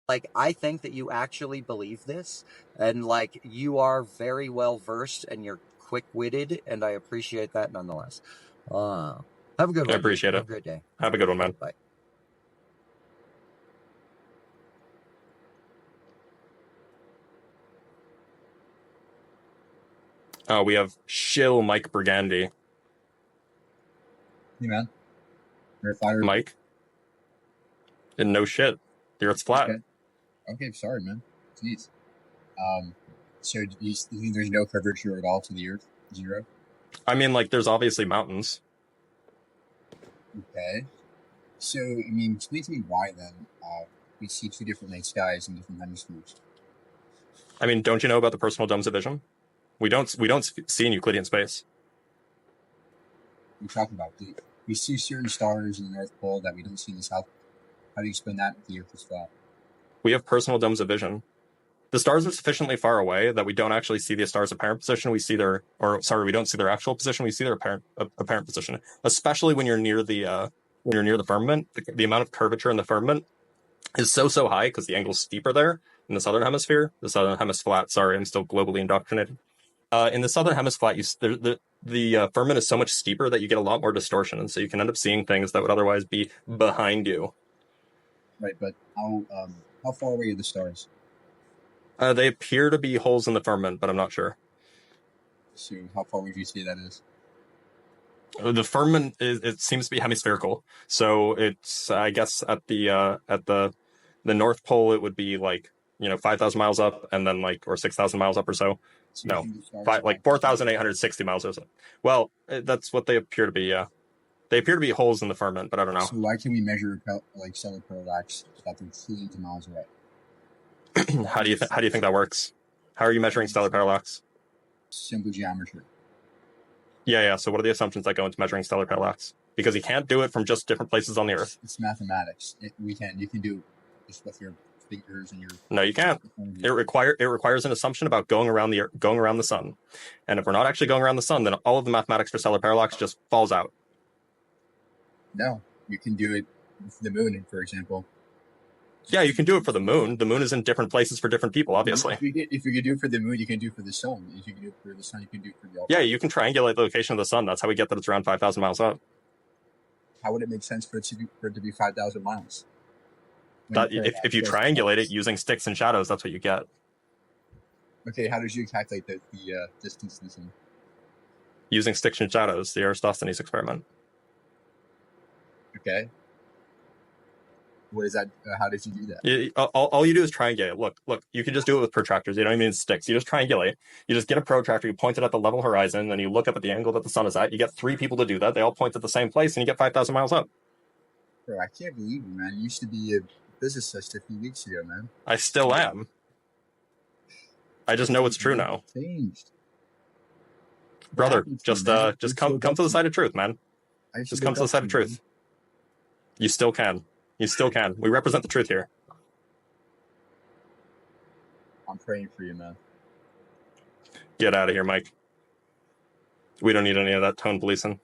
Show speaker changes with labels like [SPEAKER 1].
[SPEAKER 1] like, I think that you actually believe this, and like, you are very well versed and you're quick-witted, and I appreciate that nonetheless. Have a good
[SPEAKER 2] I
[SPEAKER 1] one, dude.
[SPEAKER 2] appreciate
[SPEAKER 1] Have
[SPEAKER 2] it.
[SPEAKER 1] a great day.
[SPEAKER 2] Have a good one,
[SPEAKER 1] Okay,
[SPEAKER 2] man.
[SPEAKER 1] bye.
[SPEAKER 2] We have Shill Mike Brigandy.
[SPEAKER 3] Hey, man. You're fired.
[SPEAKER 2] Mike? And no shit. The Earth's flat.
[SPEAKER 3] Okay, sorry, man. Jeez. So do you think there's no curvature at all to the Earth? Zero?
[SPEAKER 2] I mean, like, there's obviously mountains.
[SPEAKER 3] Okay. So, I mean, explain to me why then we see two different night skies in different hemispheres.
[SPEAKER 2] I mean, don't you know about the personal domes of vision? We don't see in Euclidean space.
[SPEAKER 3] We talk about we see certain stars in the North Pole that we don't see in the South. How do you explain that if the Earth is flat?
[SPEAKER 2] We have personal domes of vision. The stars are sufficiently far away that we don't actually see the stars' apparent position. We don't see their actual position. We see their apparent position. Especially when you're near the firmament, the amount of curvature in the firmament is so high because the angle's steeper there in the southern hemisphere. The southern hemisphere flat. Sorry, I'm still globally indoctrinated. In the southern hemisphere flat, the firmament is so much steeper that you get a lot more distortion, and so you can end up seeing things that would otherwise be behind you.
[SPEAKER 3] Right, but how far away are the stars?
[SPEAKER 2] They appear to be holes in the firmament, but I'm not sure.
[SPEAKER 3] So how far would you say that is?
[SPEAKER 2] The firmament it seems to be hemispherical, so it's I guess at the North Pole it would be like 5,000 miles up, and then or 6,000 miles up or so. No, 4,860 miles or so. Well, that's what they appear to be. Yeah, they appear to be holes in the firmament, but I don't know.
[SPEAKER 3] So why can we measure like stellar parallax that they're trillions of miles away?
[SPEAKER 2] How do you think that works? How are you measuring stellar parallax?
[SPEAKER 3] Simple geometry.
[SPEAKER 2] Yeah. So what are the assumptions that go into measuring stellar parallax? Because you can't do it from just different places on the Earth.
[SPEAKER 3] It's mathematics. You can do it just with your fingers and your.
[SPEAKER 2] No, you can't. It requires an assumption about going around the sun, and if we're not actually going around the sun, then all of the mathematics for stellar parallax just falls out.
[SPEAKER 3] No, you can do it with the moon, for example.
[SPEAKER 2] Yeah, you can do it for the moon. The moon is in different places for different people, obviously.
[SPEAKER 3] If you can do it for the moon, you can do it for the sun. If you can do it for the sun, you can do it for the.
[SPEAKER 2] Yeah, you can triangulate the location of the sun. That's how we get that it's around 5,000 miles up.
[SPEAKER 3] How would it make sense for it to be 5,000 miles?
[SPEAKER 2] If you triangulate it using sticks and shadows, that's what you get.
[SPEAKER 3] Okay, how did you calculate the distance in the sun?
[SPEAKER 2] Using sticks and shadows, the Eratosthenes experiment.
[SPEAKER 3] Okay. What is that? How did you do that?
[SPEAKER 2] All you do is triangulate. Look. You can just do it with protractors. You don't even need sticks. You just triangulate. You just get a protractor. You point it at the level horizon, and you look up at the angle that the sun is at. You get 3 people to do that. They all point at the same place, and you get 5,000 miles up.
[SPEAKER 3] Bro, I can't believe you, man. You used to be a physicist a few weeks ago, man.
[SPEAKER 2] I still am. I just know it's true now.
[SPEAKER 3] Changed.
[SPEAKER 2] Brother, just come to the side of truth, man. Just come to the side of truth. You still can. You still can. We represent the truth here.
[SPEAKER 3] I'm praying for you, man.
[SPEAKER 2] Get out of here, Mike. We don't need any of that tone policing.